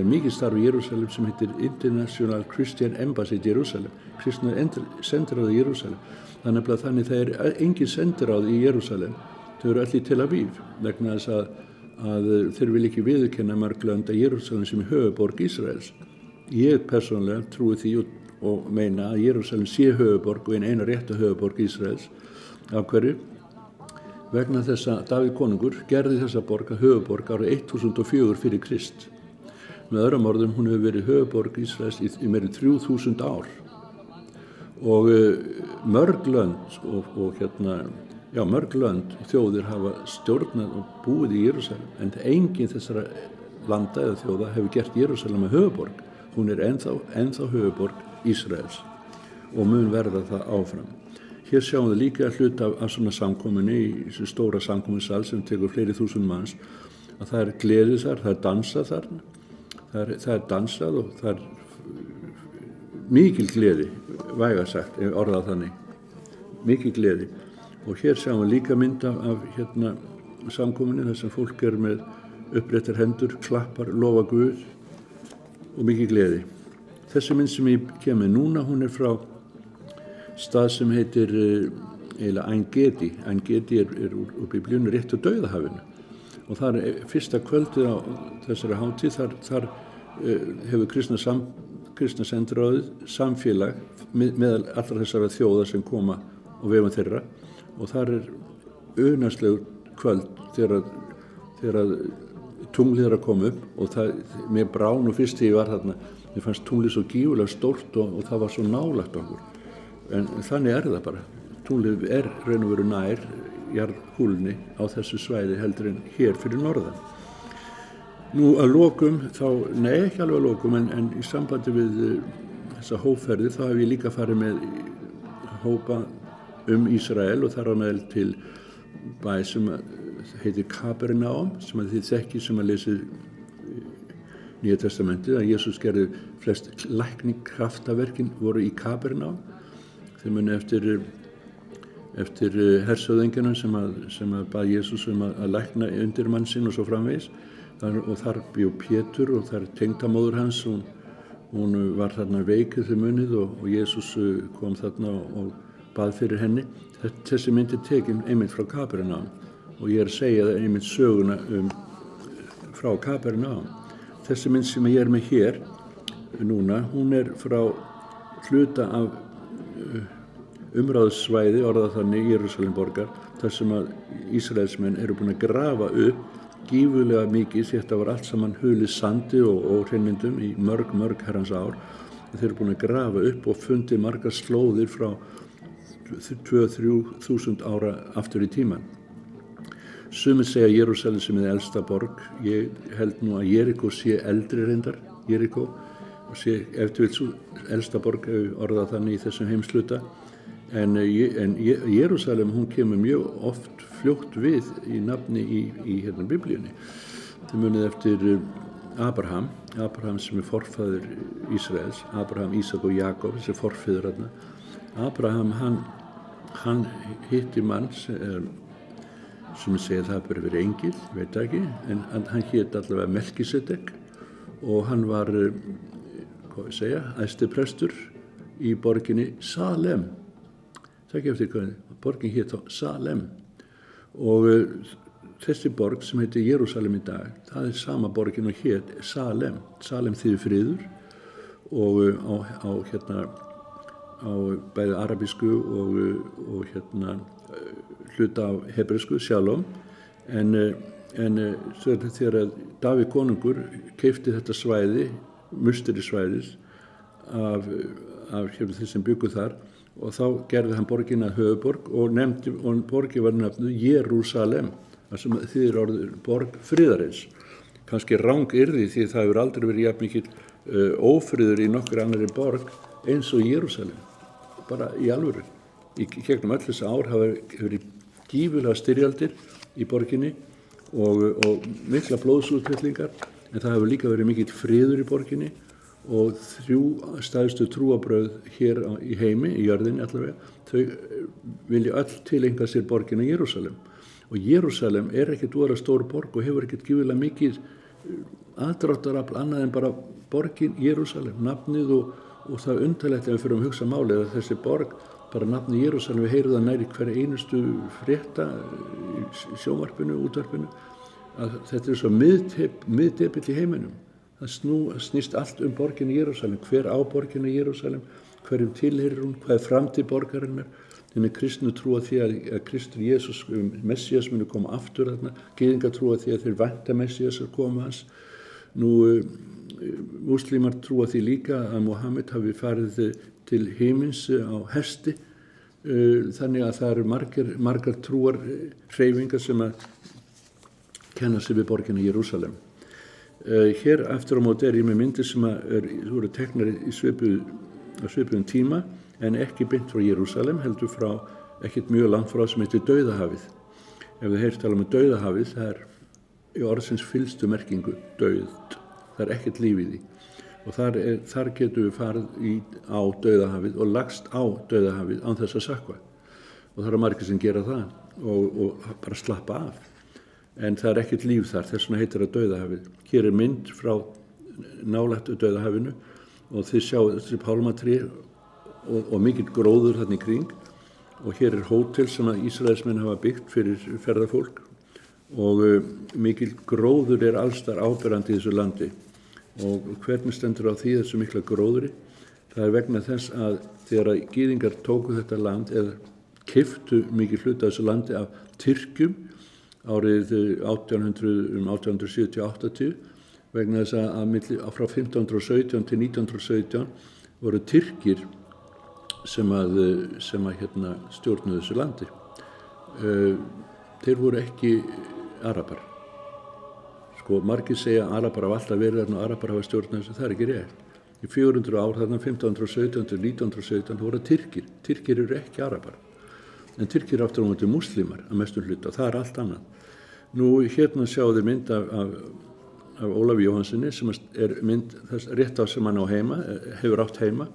mikið starfi í Jerúsalem sem heitir International Christian Embassy í Jerúsalem, kristna sendiráð í Jerúsalem. Þannig það er engin sendiráð í Jerúsalem, þau eru öll í Tel Aviv, vegna þess að þeir vil ekki viðurkenna mörg lönd að Jerúsalem sem er höfuðborg Ísraels. Ég persónulega trúi því og meina að Jerúsalem sé höfuðborg og eina rétta höfuðborg Ísraels. Af hverju? Vegna þess að Davíð konungur gerði þessa borg að höfuðborg árið 1004 fyrir Krist. Með öðrum orðum, hún hefur verið höfuðborg Ísraels í meira en 3000 ár. Og mörg lönd þjóðir hafa stjórnað og búið í Jerúsalem, en engin þessara landa eða þjóða hefur gert Jerúsalem að höfuðborg. Hún er ennþá höfuðborg Ísraels og mun verða það áfram. Hér sjáum við líka hlut af svona samkomunni í þessu stóra samkomunsal sem tekur fleiri þúsund manns, að það er gleði þar, það er dansað þar, það er dansað og það er mikil gleði, vægast sagt, orðað þannig, mikil gleði. Og hér sjáum við líka mynd af samkominni þar sem fólk með uppréttar hendur, klappar, lofa Guð og mikið gleði. Þessi mynd sem ég kem með núna, hún frá stað sem heitir eiginlega Ein-Gedi. Ein-Gedi úr Biblíunni rétt á Dauðahafinu. Og það fyrsta kvöldið á þessari hátíð, þar hefur kristna sendiráðið samfélag meðal allra þessara þjóða sem koma og vegum þeirra, og þar unaðslegur kvöld þegar tunglið að koma upp, og mér brá nú fyrst þegar ég var þarna, mér fannst tunglið svo gífulega stórt og það var svo nálægt okkur. En þannig það bara. Tunglið raun og veru nær jarðkúlunni á þessu svæði heldur en hér fyrir norðan. Nú að lokum ekki alveg að lokum, en í sambandi við þessa hópferði þá hef ég líka farið með hópa Ísrael, og þar á meðal til bæ sem heitir Kapernaum, sem þið þekki sem að lesi Nýja testamentið, að Jesús gerði flest lækningakraftaverkin voru í Kapernaum. Þeir muni eftir hersöðingjunum sem að bað Jesús að lækna undirmann sinn og svo framvegis. Og þar bjó Pétur, og þar tengdamóðir hans, hún var þarna veikið þegar munið, og Jesús kom þarna og bað fyrir henni. Þessi mynd tekin einmitt frá Kapernaum, og ég að segja það einmitt söguna frá Kapernaum. Þessi mynd sem ég með hér núna, hún frá hluta af umráðssvæði, orðað þannig, Jerúsalemborgar, þar sem að Ísraelsmenn búin að grafa upp gífurlega mikið, því þetta var allt saman hulið sandi og hreinindum í mörg herrans ár. Þeir búin að grafa upp og fundið margar slóðir frá 2-3 þúsund ára aftur í tíman. Sumir segja Jerúsalem sem elsta borg. Ég held nú að Jerikó sé eldri reyndar, Jerikó, og sé eftir vil svo elsta borg orðað þannig í þessum heimsluta. En Jerúsalem, hún kemur mjög oft fljótt við í nafni í Biblíunni. Þið munið eftir Abraham sem forfaður Ísraels, Abraham, Ísak og Jakob, þessi forfeður þarna. Abraham, hann hitti mann sem segja það bara verið engil, veit ekki, en hann hét allavega Melkisedek, og hann var, æðsti prestur í borginni Salem. Takk eftir hvað, borgin hét þá Salem, og þessi borg sem heitir Jerúsalem í dag, það sama borgin og hét Salem. Salem þýðir friður, og á bæði arabísku og hluta af hebresku, shalom, en þegar Davíð konungur keypti þetta svæði, musterisvæðis af þeir sem byggu þar, og þá gerði hann borgina höfuborg og borgin var nafnuð Jerúsalem, sem þýðir orðið borg friðarins. Kannski rangyrði, því það hefur aldrei verið jafn mikill ófriður í nokkur annarri borg eins og Jerúsalem, bara í alvöru. Í gegnum öll þessi ár hafa verið gífurlega styrjaldir í borginni og mikla blóðsútfellingar, en það hefur líka verið mikill friður í borginni, og 3 stærstu trúarbrögð hér í heimi, í jörðinni allavega, þau vilja öll tileinka sér borgina Jerúsalem. Og Jerúsalem ekkert voðalega stór borg og hefur ekkert gífurlega mikið aðdráttarafl annað en bara borgin Jerúsalem, nafnið, og það undarlegt ef við fyrir að hugsa málið að þessi borg, bara nafnið Jerúsalem, við heyrum það næri hverja einustu frétta í sjónvarpinu, útvarpinu, að þetta svo miðdepill í heiminum. Það snýst allt borginu Jerúsalem, hver á borginu Jerúsalem, hverjum tilheyrir hún, hvað framtíð borgarinnar. Þannig kristnu trúa því að Kristur Jesús, Messías, muni koma aftur þarna. Gyðingar trúa því að þeir vænta Messías að koma hans. Múslímar trúa því líka að Mohammed hafi farið til himins á hesti. Þannig að það eru margar trúar hreyfingar sem að kenna sig við borgina Jerúsalem. Hér eftir á móti ég með myndir sem voru teknar í svipuðum tíma, en ekki beint frá Jerúsalem, heldur frá ekkert mjög langt frá sem heitir Dauðahafið. Ef þið heyrst tala um Dauðahafið, það í orðsins fyllstu merkingu, dauð. Það ekkert líf í því. Og þar getum við farið á Dauðahafið og lagst á Dauðahafið án þess að sökkva. Og það eru margir sem gera það og bara slappa af. en það ekkert líf þar, þess vegna heitir það Dauðahafið. Hér mynd frá nálægt Dauðahafinu og þið sjáu þessi pálmatrí og mikill gróður þarna í kring, og hér hótel sem að Ísraelsmenn hafa byggt fyrir ferðafólk, og mikill gróður allstar áberandi í þessu landi. Og hvernig stendur á því þessu mikla gróðri? Það vegna þess að þegar að gyðingar tóku þetta land eða keyptu mikið hluta þessu landi af Tyrkjum árið 1870-80, vegna þess að frá 1517 til 1917 voru Tyrkir sem að stjórnuðu þessu landi. Þeir voru ekki Arabar. Sko, margir segja að Arabar hafa alltaf verið þarna og Arabar hafa stjórnað þessu, það ekki rétt. Í 400 ár, þarna 1517 til 1917, voru Tyrkir. Tyrkir eru ekki Arabar. En Tyrkir aftur á móti múslimar að mestum hluta, það allt annað. Nú, hérna sjáu þið mynd af Ólafi Jóhannssoni, sem mynd þess rétt á sem hann á heima, hefur átt heima,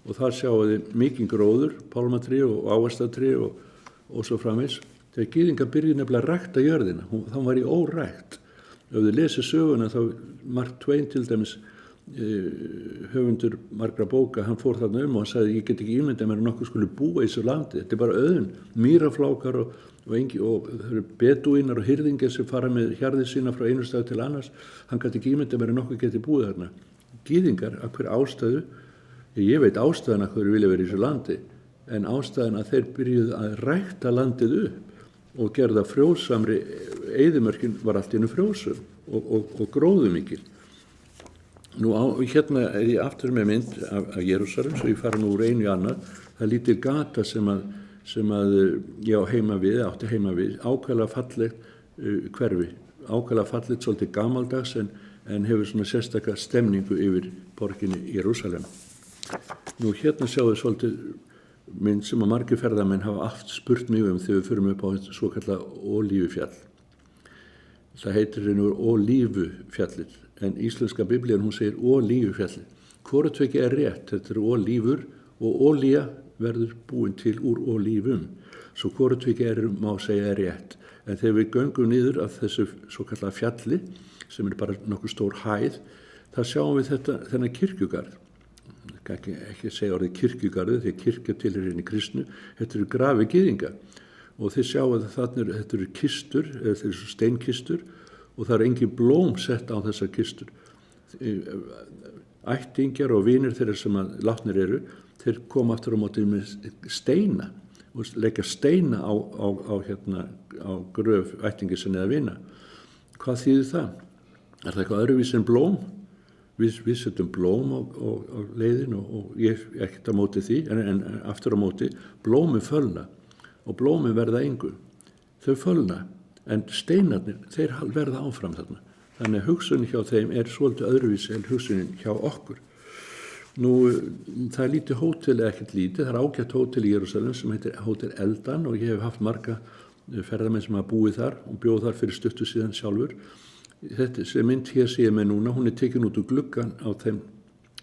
og þar sjáu þið mikinn gróður, pálmatrí og ávaxtatrí og svo framvegis. Þegar gyðingar byrjuðu nefnilega að rækta jörðina, þá var í órækt. Ef þið lesið söguna, þá Mark Twain til dæmis, höfundur margra bóka, hann fór þarna og hann sagði, ég get ekki ímyndað mér að nokkuð skuli búa í þessu landi, þetta bara auðn, mýraflákar og það eru bedúínar og hirðingar sem fara með hjarðir sína frá einu stað til annars, hann gæti ekki ímyndað mér að nokkuð geti búið þarna. Gyðingar, af hver ástæðu, ég veit ástæðan af hverju vilja verið í þessu landi, en ástæðan að þeir byrjuðu að rækta landið upp og gerða frjósamri, eyðimörkin var allt í einu frjósum og gróðumikil. Nú hérna ég aftur með mynd af Jerúsalem, svo ég fara nú úr einu í annað. Það lítil gata sem að ég átti heima við, ákveðlega fallegt hverfi, ákveðlega fallegt svolítið gamaldags en hefur svona sérstaka stemningu yfir borginni Jerúsalem. Nú hérna sjáum við svolítið mynd sem að margir ferðamenn hafa oft spurt mig þegar við förum upp á svo kallað Ólífufjall. Það heitir nú Ólífufjallið, en íslenska biblían hún segir Ólífufjallið. Hvoru tvekja rétt, þetta ólífur og ólía verður búin til úr ólífum. Svo hvoru tvekja má segja rétt. En þegar við göngum niður af þessu svo kallað fjalli, sem bara nokkuð stór hæð, þar sjáum við þennan kirkjugarð. Ekki segja orðið kirkjugarðu, því kirkja tilheyrir inn í kristnu, þetta eru grafi gyðinga. Og þið sjáum að þetta eru kistur, þetta eru steinkistur, og það er engin blóm sett á þessar kistur. Ættingjar og vinir þeirra sem að látnir eru, þeir koma aftur á móti með steina og leggja steina á gröf ættingjar sinni eða vina. Hvað þýðir það? Er það eitthvað öðruvísi en blóm? Við setjum blóm á leiðin og ég er ekkert á móti því, en aftur á móti blómi fölna og blómi verða engu. Þau fölna, en steinarnir, þeir verða áfram þarna. Þannig að hugsunin hjá þeim svolítið öðruvísi en hugsunin hjá okkur. Nú, það er lítið hótel, eða ekkert lítið, það er ágætt hótel í Jerúsalem sem heitir Hótel Eldan og ég hef haft marga ferðamenn sem hafa búið þar og bjóð þar fyrir stuttu síðan sjálfur. Þetta sem mynd hér sé ég með núna, hún tekin út úr gluggan á þeim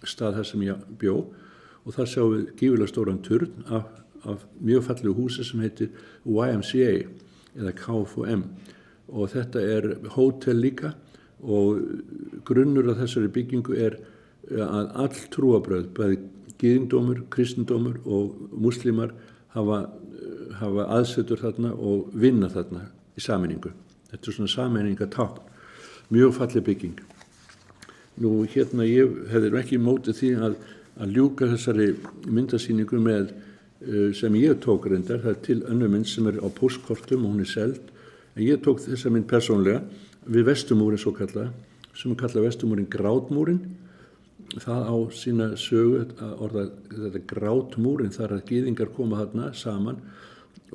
stað þar sem ég bjó og þar sjáum við gífurlega stóran turn af mjög fallegu húsi sem heitir YMCA eða KFUM og þetta hótel líka og grunnur af þessari byggingu að all trúarbrögð, bæði gyðingdómur, kristindómur og múslimar hafa aðsetur þarna og vinna þarna í sameiningu. Þetta svona sameiningatákn. Mjög falleg bygging. Nú hérna ég hefði ekki mótið því að ljúka þessari myndasýningu með sem ég tók reyndar, það til önnur mynd sem á póstkortum og hún seld, en ég tók þessa mynd persónlega við Vesturmúrin svo kallað, sem kallað Vesturmúrin Grátmúrin. Það á sína sögu að orða þetta Grátmúrin þar að gyðingar koma þarna saman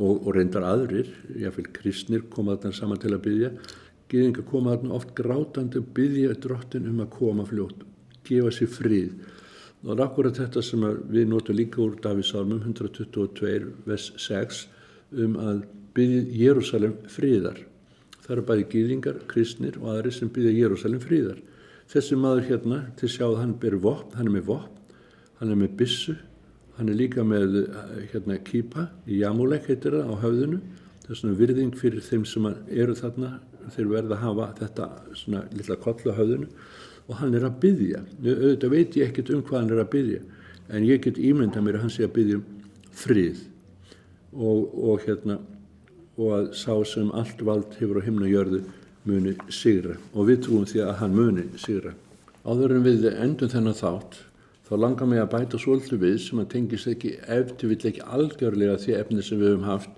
og reyndar aðrir, jáfnvel kristnir koma þarna saman til að biðja. Gyðingar koma þarna oft grátandi og biðja drottin að koma fljótt, gefa sér frið. Og það akkurat þetta sem við notum líka úr Davíðssálmum 122, vers 6, að biðja Jerúsalem friðar. Það bæði gyðingar, kristnir og aðrir sem biðja Jerúsalem friðar. Þessi maður hérna, til sjá að hann ber vopn, hann með vopn, hann með byssu, hann líka með kýpa, í jamúlek heitir það á höfðinu. Það virðing fyrir þeim sem eru þarna þeir verða að hafa þetta svona litla koll á höfðinu og hann að biðja. Auðvitað veit ég ekkert hvað hann að biðja, en ég get ímyndað mér að hann sé að biðja frið og að sá sem allt vald hefur á himni og jörðu muni sigra, og við trúum því að hann muni sigra. Áður en við endum þennan þátt, þá langar mig að bæta svolítið við sem að tengist ekki ef til vill ekki algjörlega því efni sem við höfum haft,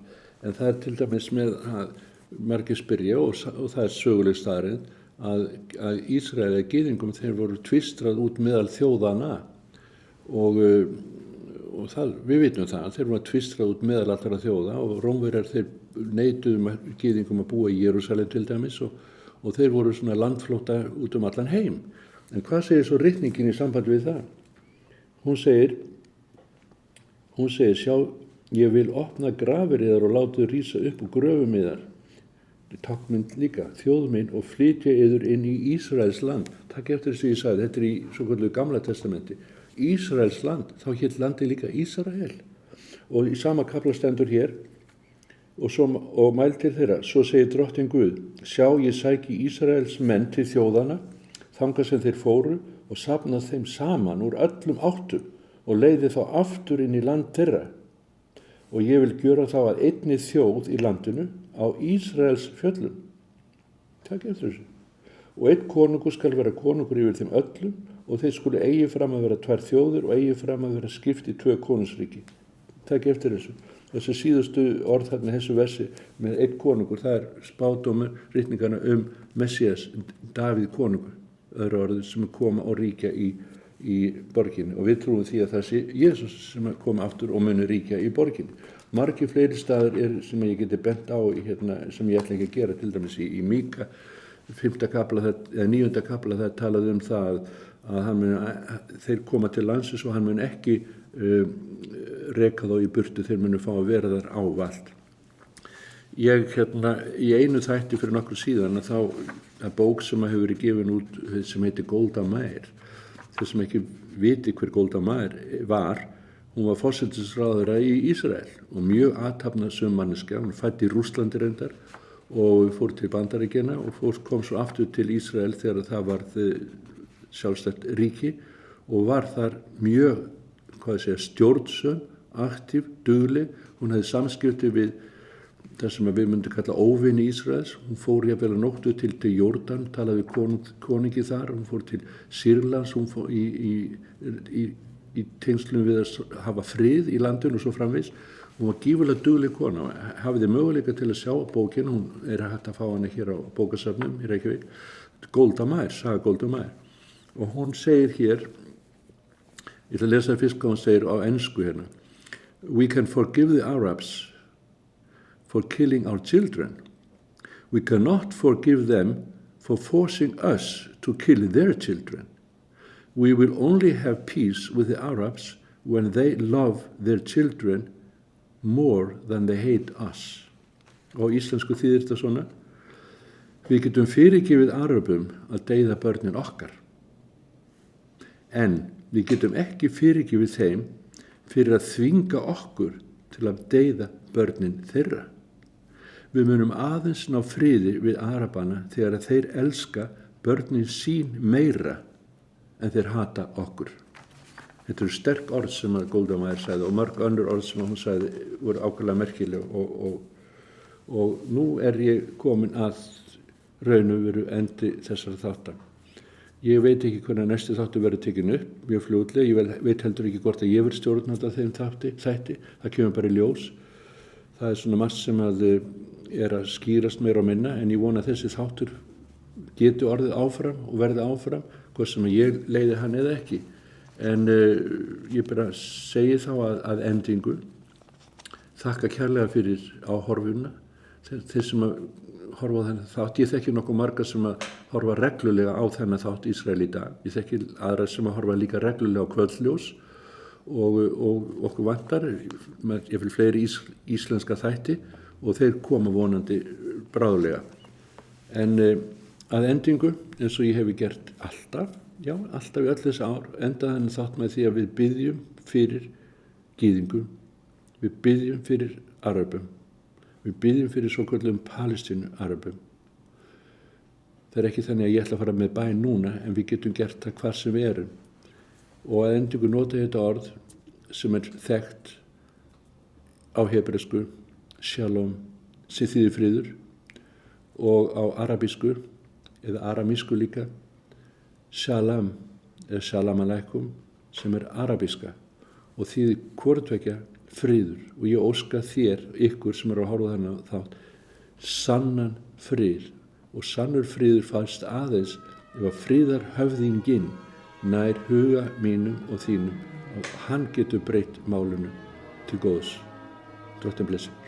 en það til dæmis með að margir spyrja og það er söguleg staðreynd að Ísraeli gyðingum þeir voru tvistrað út meðal þjóðana og það, við vitum það, þeir voru tvistrað út meðal allra þjóða og Rómverjar þeir neituðu gyðingum að búa í Jerúsalem til dæmis og þeir voru svona landflótta út allan heim. En hvað segir svo ritningin í sambandi við það? Hún segir, sjá, ég vil opna grafir yðar og láta þau rísa upp úr gröfum yðar. Tákmynd líka, þjóð mín, og flytja yður inn í Ísraels land. Takk eftir þess að ég sagði, þetta er í svo kallu Gamla testamenti. Ísraels land, þá hét landi líka Ísrael. Og í sama kafla stendur hér, og mæl til þeirra, svo segir drottinn Guð, sjá, ég sæki Ísraels menn til þjóðana, þangað sem þeir fóru, og safnað þeim saman úr öllum áttum, og leiði þá aftur inn í land þeirra. Og ég vil gjöra þá að einni þjóð í landinu á Ísraels fjöllum. Takk eftir þessu. Og einn konungur skal vera konungur yfir þeim öllum og þeir skulu eigi fram að vera 2 þjóðir og eigi fram að vera skipt í 2 konungsríki. Takk eftir þessu. Þessi síðustu orð þarna þessu versi með einn konungur, það spádómur ritningarna Messias, Davíð konungur, öðru orðið sem koma og ríkja í borginni, og við trúum því að það sé Jesús sem koma aftur og muni ríkja í borginni. Margir fleiri staðir sem ég geti bent á sem ég ætla ekki að gera, til dæmis í Míka 5. kapla eða 9. kapla, það talaði það að þeir koma til landsins og hann mun ekki reka þá í burtu, þeir munu fá að vera þar ávalt. Ég í einu þætti fyrir nokkru síðan að þá bók sem hefur verið gefin út sem heitir Golda Meir. Þeir sem ekki viti hver Golda Meir var, hún var forsætisráðherra í Ísrael og mjög athafnasöm manneskja. Hún fædd í Rússlandi reyndar og fór til Bandaríkjanna og kom svo aftur til Ísrael þegar það var sjálfstætt ríki og var þar mjög, stjórnsöm, aktív, dugleg. Hún hefði samskipti við það sem við myndum kalla óvini Ísraels. Hún fór jafnvel að nóttu til Jordan, talaði við koningi þar. Hún fór til Sýrlands, hún fór í tengslum við að hafa frið í landinu og svo framvegis. Hún var gífurlega dugleg kona og hafiði möguleika til að sjá bókina. Hún hægt að fá hana hér á bókasafnum í Reykjavík. Golda Meir, saga Golda Meir. Og hún segir hér, ég ætla að lesa fyrst hvað hún segir á ensku hérna. We can forgive the Arabs for killing our children. We cannot forgive them for forcing us to kill their children. We will only have peace with the Arabs when they love their children more than they hate us. Og íslensku þýðir þetta svona. Við getum fyrirgefið Arabum að deyða börnin okkar. En við getum ekki fyrirgefið þeim fyrir að þvinga okkur til að deyða börnin þeirra. Við munum aðeins ná friði við Arabana þegar að þeir elska börnin sín meira en þeir hata okkur. Þetta eru sterk orð sem að Golda Meir sagði og mörg önnur orð sem hún sagði voru ákveðlega merkileg og nú ég komin að raun og veru endi þessara þáttar. Ég veit ekki hvernig næsti þáttur verður tekinn upp mjög fljótlega. Ég veit heldur ekki hvort að ég verð stjórnandi af þeim þætti. Það kemur bara í ljós. Það svona margt sem að að skýrast meira og minna, en ég vona að þessi þáttur geti orðið áfram og verði áfram, hvort sem ég leiði hann eða ekki. En ég bara segi þá að endingu, þakka kærlega fyrir áhorfuna, þeir sem að horfa á þennan þátt. Ég þekki nokkuð marga sem að horfa reglulega á þennan þátt Ísrael í dag. Ég þekki aðra sem að horfa líka reglulega á Kvöldljós og okkur vantar með fleiri íslenska þætti og þeir koma vonandi bráðlega. En að endingu, eins og ég hefi gert alltaf í öll þessi ár, enda þennan þátt með því að við biðjum fyrir gyðingum, við biðjum fyrir Arabum, við biðjum fyrir svokölluðum Palestínu Arabum. Það ekki þannig að ég ætla að fara með bæn núna, en við getum gert það hvar sem við erum. Og að endingu nota þetta orð sem þekkt á hebresku, shalom, sem þýðir friður, og á arabísku, eða aramísku líka, shalom, eða shalom aleikum, sem arabíska, og þýðir hvortvekja friður. Og ég óska þér, ykkur sem að horfa þannig á þátt, sannan frið. Og sannur friður fæst aðeins ef að friðarhöfðinginn nær huga mínum og þínum, og hann getur breytt málunum til góðs. Drottinn blessi.